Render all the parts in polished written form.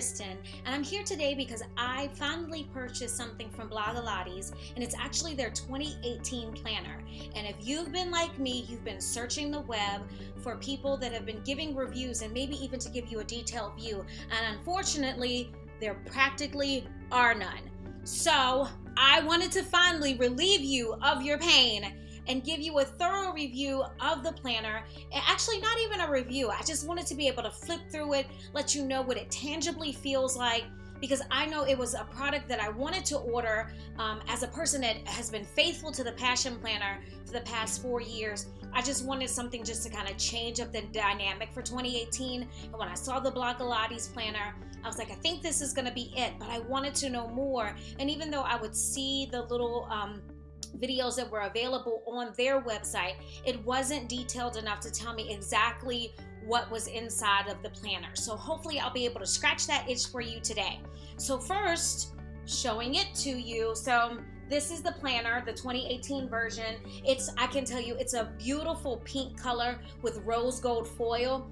Kristen, and I'm here today because I finally purchased something from Blogilates, and it's actually their 2018 planner. And if you've been like me, you've been searching the web for people that have been giving reviews and maybe even to give you a detailed view, and unfortunately, there practically are none. So I wanted to finally relieve you of your pain and give you a thorough review of the planner. And actually not even a review, I just wanted to be able to flip through it, let you know what it tangibly feels like, because I know it was a product that I wanted to order as a person that has been faithful to the Passion Planner for the past 4 years. I just wanted something just to kind of change up the dynamic for 2018. And when I saw the Blogilates planner, I was like, I think this is gonna be it, but I wanted to know more. And even though I would see the little videos that were available on their website, it wasn't detailed enough to tell me exactly what was inside of the planner. So hopefully I'll be able to scratch that itch for you today. So first, showing it to you. So this is the planner, the 2018 version. I can tell you, it's a beautiful pink color with rose gold foil.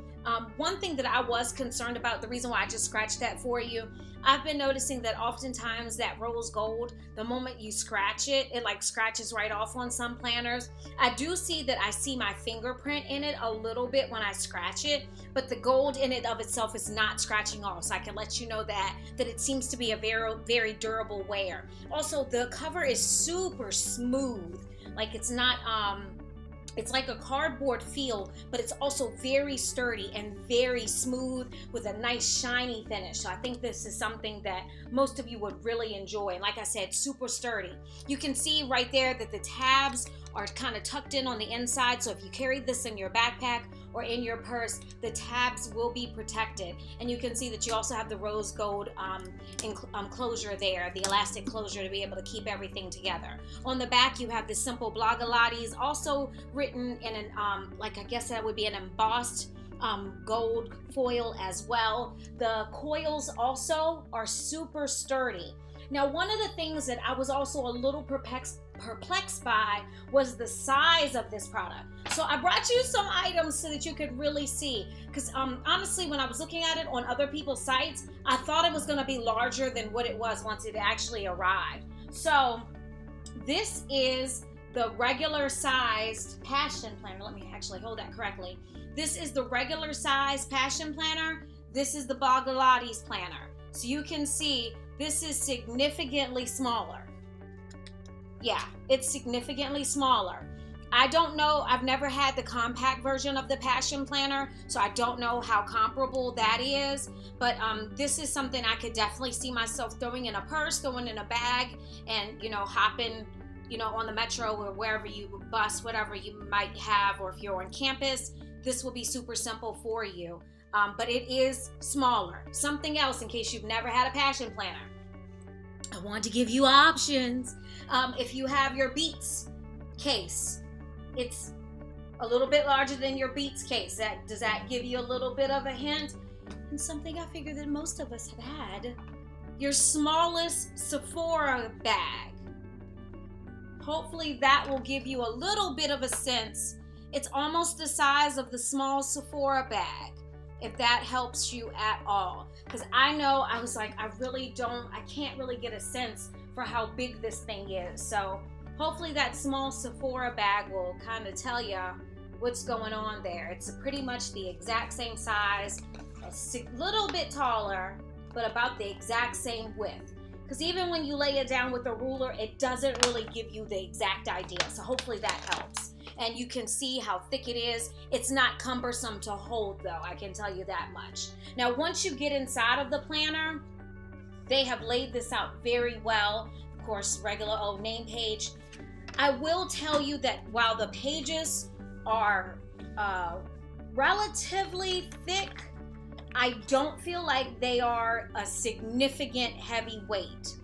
One thing that I was concerned about, the reason why I just scratched that for you, I've been noticing that oftentimes that rose gold, the moment you scratch it, it like scratches right off on some planners. I do see that I see my fingerprint in it a little bit when I scratch it, but the gold in it of itself is not scratching off. So I can let you know that it seems to be a very, very durable wear. Also, the cover is super smooth. Like it's not, it's like a cardboard feel, but it's also very sturdy and very smooth with a nice shiny finish. So I think this is something that most of you would really enjoy. And like I said, super sturdy. You can see right there that the tabs are kind of tucked in on the inside. So if you carry this in your backpack or in your purse, the tabs will be protected. And you can see that you also have the rose gold closure there, the elastic closure to be able to keep everything together. On the back, you have the simple Blogilates, also written in an, like I guess that would be an embossed gold foil as well. The coils also are super sturdy. Now, one of the things that I was also a little perplexed by was the size of this product. So I brought you some items so that you could really see, because honestly, when I was looking at it on other people's sites, I thought it was going to be larger than what it was once it actually arrived. So this is the regular sized Passion Planner. Let me actually hold that correctly. This is the regular size Passion Planner. This is the Blogilates planner. So you can see this is significantly smaller. Yeah, it's significantly smaller. I don't know, I've never had the compact version of the Passion Planner, so I don't know how comparable that is, but this is something I could definitely see myself throwing in a purse, throwing in a bag, and, you know, hopping, you know, on the metro or wherever you bus, whatever you might have, or if you're on campus, this will be super simple for you. But it is smaller. Something else in case you've never had a Passion Planner, I want to give you options. If you have your Beats case, it's a little bit larger than your Beats case. Does that give you a little bit of a hint? And something I figured that most of us have had, your smallest Sephora bag. Hopefully that will give you a little bit of a sense. It's almost the size of the small Sephora bag, if that helps you at all. Because I know, I was like, I can't really get a sense for how big this thing is. So hopefully that small Sephora bag will kind of tell you what's going on there. It's pretty much the exact same size, a little bit taller, but about the exact same width. Because even when you lay it down with a ruler, it doesn't really give you the exact idea. So hopefully that helps. And you can see how thick it is. It's not cumbersome to hold though, I can tell you that much. Now, once you get inside of the planner, they have laid this out very well. Of course, regular old name page. I will tell you that while the pages are relatively thick, I don't feel like they are a significant heavy weight.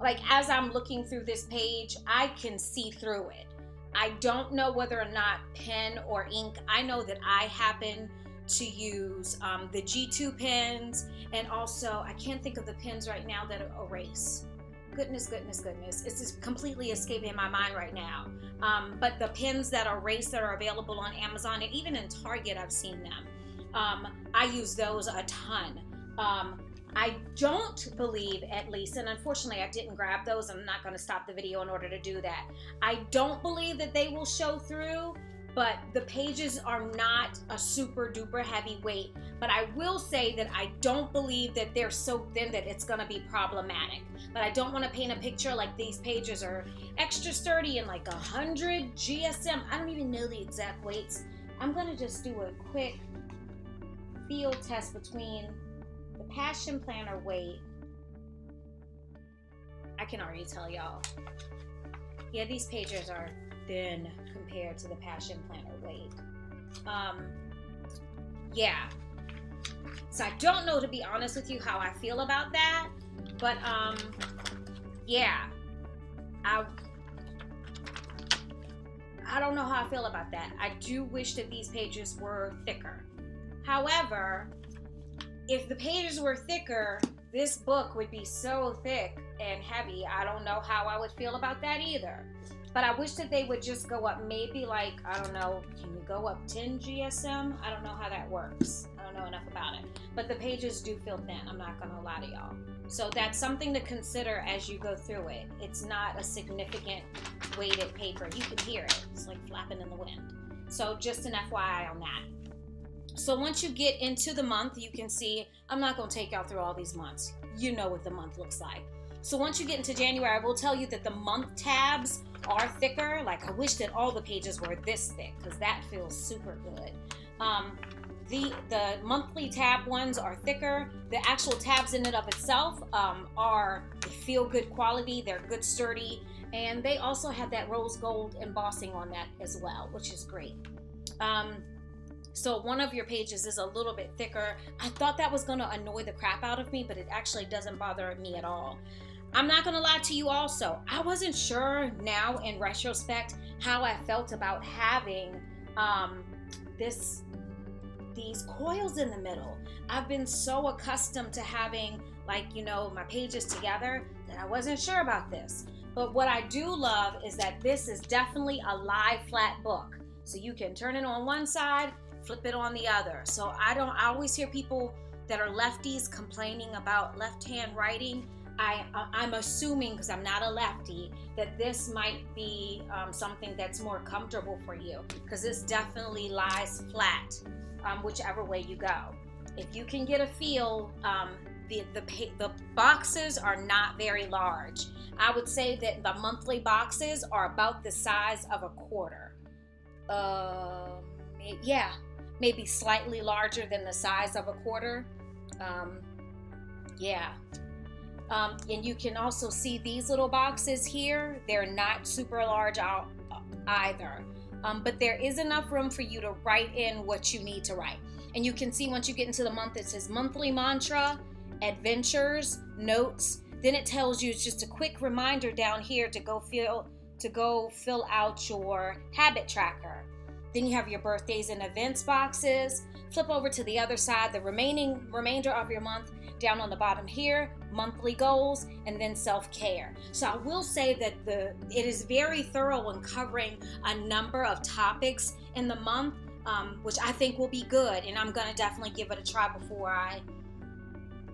Like as I'm looking through this page, I can see through it. I don't know whether or not pen or ink. I know that I happen to use the G2 pens, and also I can't think of the pens right now that erase. Goodness. It's just completely escaping my mind right now. But the pens that erase that are available on Amazon, and even in Target I've seen them. I use those a ton. I don't believe, at least, and unfortunately I didn't grab those. I'm not going to stop the video in order to do that. I don't believe that they will show through, but the pages are not a super duper heavy weight. But I will say that I don't believe that they're so thin that it's going to be problematic. But I don't want to paint a picture like these pages are extra sturdy and like 100 GSM. I don't even know the exact weights. I'm going to just do a quick field test between the Passion Planner weight. I can already tell y'all. Yeah, these pages are thin compared to the Passion Planner weight. Yeah. So I don't know, to be honest with you, how I feel about that. But yeah. I don't know how I feel about that. I do wish that these pages were thicker. However, if the pages were thicker, this book would be so thick and heavy. I don't know how I would feel about that either. But I wish that they would just go up maybe like, I don't know, can you go up 10 GSM? I don't know how that works. I don't know enough about it. But the pages do feel thin. I'm not going to lie to y'all. So that's something to consider as you go through it. It's not a significant weighted paper. You can hear it. It's like flapping in the wind. So just an FYI on that. So once you get into the month, you can see, I'm not going to take y'all through all these months. You know what the month looks like. So once you get into January, I will tell you that the month tabs are thicker. Like, I wish that all the pages were this thick because that feels super good. The monthly tab ones are thicker. The actual tabs in and of itself they feel good quality. They're good sturdy. And they also have that rose gold embossing on that as well, which is great. So one of your pages is a little bit thicker. I thought that was going to annoy the crap out of me, but it actually doesn't bother me at all. I'm not going to lie to you also. I wasn't sure now in retrospect how I felt about having these coils in the middle. I've been so accustomed to having, like, you know, my pages together that I wasn't sure about this. But what I do love is that this is definitely a lie flat book. So you can turn it on one side, flip it on the other. So I always hear people that are lefties complaining about left-hand writing. I'm assuming, because I'm not a lefty, that this might be something that's more comfortable for you, because this definitely lies flat whichever way you go. If you can get a feel, the boxes are not very large. I would say that the monthly boxes are about the size of a quarter. Yeah, maybe slightly larger than the size of a quarter. Yeah. And you can also see these little boxes here. They're not super large either. But there is enough room for you to write in what you need to write. And you can see once you get into the month, it says monthly mantra, adventures, notes. Then it tells you, it's just a quick reminder down here to go fill out your habit tracker. Then you have your birthdays and events boxes. Flip over to the other side, the remainder of your month. Down on the bottom here, monthly goals, and then self-care. So I will say that it is very thorough in covering a number of topics in the month, which I think will be good. And I'm going to definitely give it a try before I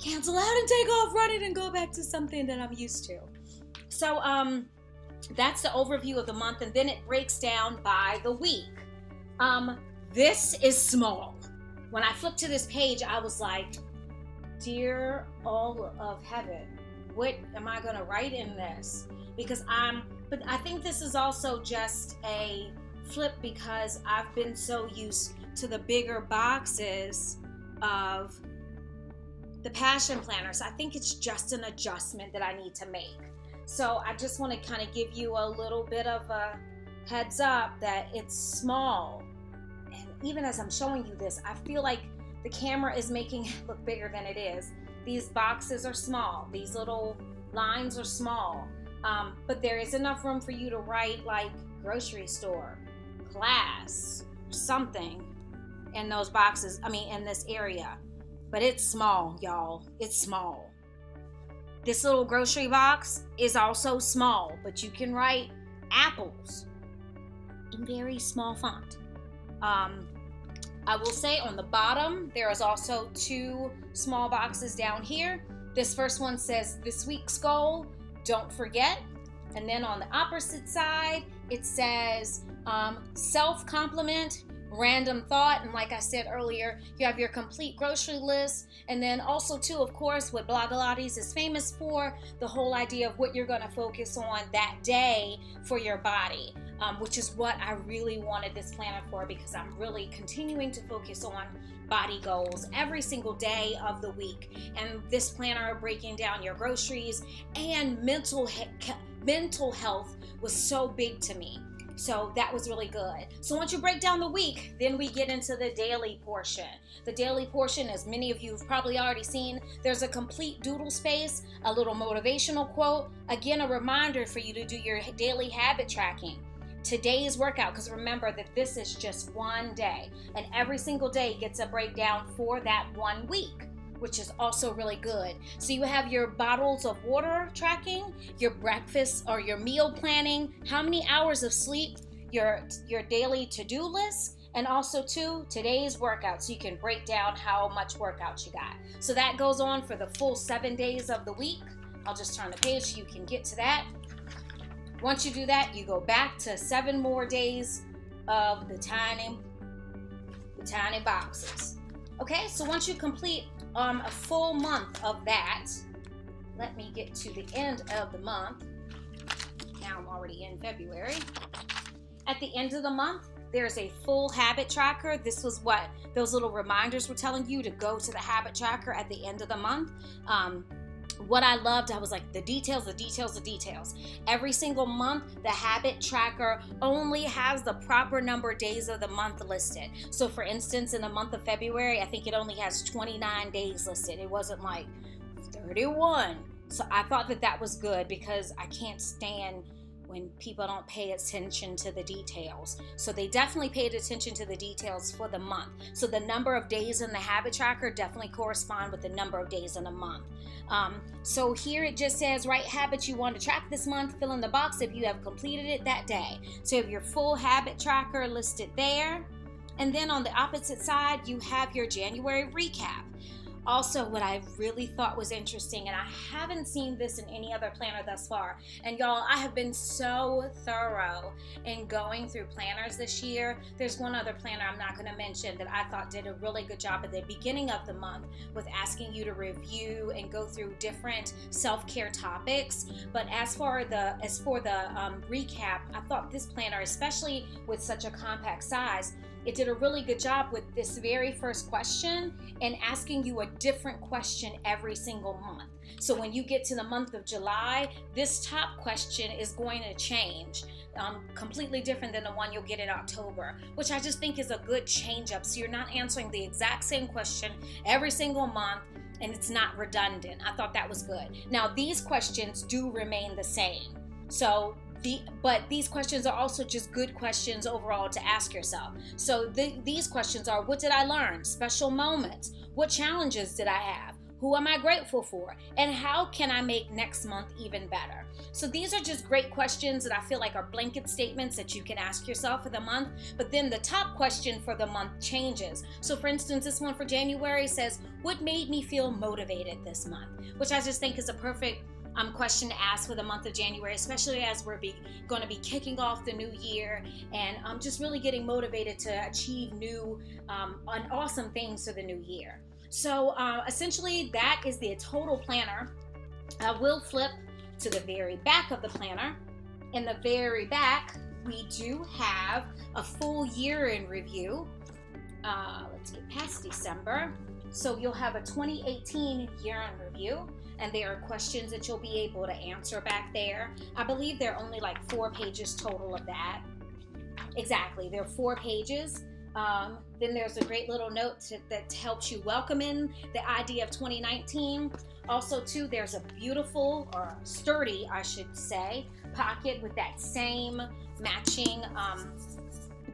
cancel out and take off running and go back to something that I'm used to. So that's the overview of the month, and then it breaks down by the week. This is small. When I flipped to this page, I was like, dear all of heaven, what am I going to write in this? Because but I think this is also just a flip because I've been so used to the bigger boxes of the Passion Planners. I think it's just an adjustment that I need to make. So I just want to kind of give you a little bit of a heads up that it's small. And even as I'm showing you this, I feel like the camera is making it look bigger than it is. These boxes are small. These little lines are small. But there is enough room for you to write like grocery store, class, something in those boxes. I mean, in this area. But it's small, y'all. It's small. This little grocery box is also small, but you can write apples in very small font. I will say on the bottom, there is also 2 small boxes down here. This first one says this week's goal, don't forget. And then on the opposite side, it says self-compliment, random thought, and like I said earlier, you have your complete grocery list, and then also too, of course, what Blogilates is famous for, the whole idea of what you're going to focus on that day for your body, which is what I really wanted this planner for, because I'm really continuing to focus on body goals every single day of the week. And this planner breaking down your groceries and mental health was so big to me. So that was really good. So once you break down the week, then we get into the daily portion. The daily portion, as many of you have probably already seen, there's a complete doodle space, a little motivational quote, again, a reminder for you to do your daily habit tracking. Today's workout, because remember that this is just one day, and every single day gets a breakdown for that 1 week, which is also really good. So you have your bottles of water tracking, your breakfast or your meal planning, how many hours of sleep, your daily to-do list, and also too, today's workout, so you can break down how much workout you got. So that goes on for the full 7 days of the week. I'll just turn the page so you can get to that. Once you do that, you go back to 7 more days of the tiny boxes. Okay, so once you complete a full month of that, let me get to the end of the month. Now I'm already in February. At the end of the month, there's a full habit tracker. This was what those little reminders were telling you, to go to the habit tracker at the end of the month. What I loved, I was like, the details. Every single month, the habit tracker only has the proper number of days of the month listed. So for instance, in the month of February, I think it only has 29 days listed. It wasn't like 31. So I thought that that was good, because I can't stand when people don't pay attention to the details. So they definitely paid attention to the details for the month. So the number of days in the habit tracker definitely correspond with the number of days in a month. So here it just says, write habits you want to track this month, fill in the box if you have completed it that day. So you have your full habit tracker listed there. And then on the opposite side, you have your January recap. Also, what I really thought was interesting, and I haven't seen this in any other planner thus far, and y'all, I have been so thorough in going through planners this year. There's one other planner I'm not going to mention that I thought did a really good job at the beginning of the month with asking you to review and go through different self-care topics. But as for the recap, I thought this planner, especially with such a compact size, it did a really good job with this very first question and asking you a different question every single month. So when you get to the month of July, this top question is going to change, completely different than the one you'll get in October, which I just think is a good change up. So you're not answering the exact same question every single month, and it's not redundant. I thought that was good. Now, these questions do remain the same. So but these questions are also just good questions overall to ask yourself. So these questions are, what did I learn? Special moments. What challenges did I have? Who am I grateful for? And how can I make next month even better? So these are just great questions that I feel like are blanket statements that you can ask yourself for the month. But then the top question for the month changes. So for instance, this one for January says, what made me feel motivated this month? Which I just think is a perfect question to ask for the month of January, especially as we're going to be kicking off the new year, and I'm just really getting motivated to achieve new and awesome things for the new year. So essentially that is the total planner. I will flip to the very back of the planner. In the very back, we do have a full year in review. Let's get past December. So you'll have a 2018 year in review, and there are questions that you'll be able to answer back there. I believe there are only like 4 pages total of that. Exactly, there are 4 pages. Then there's a great little note that helps you welcome in the idea of 2019. Also too, there's a beautiful, or sturdy, I should say, pocket with that same matching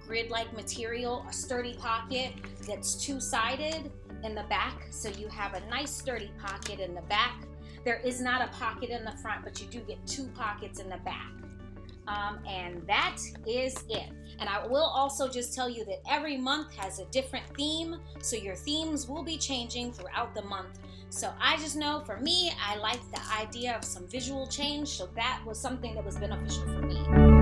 grid-like material, a sturdy pocket that's 2-sided in the back. So you have a nice sturdy pocket in the back. There is not a pocket in the front, but you do get 2 pockets in the back. And that is it. And I will also just tell you that every month has a different theme, so your themes will be changing throughout the month. So I just know for me, I like the idea of some visual change, so that was something that was beneficial for me.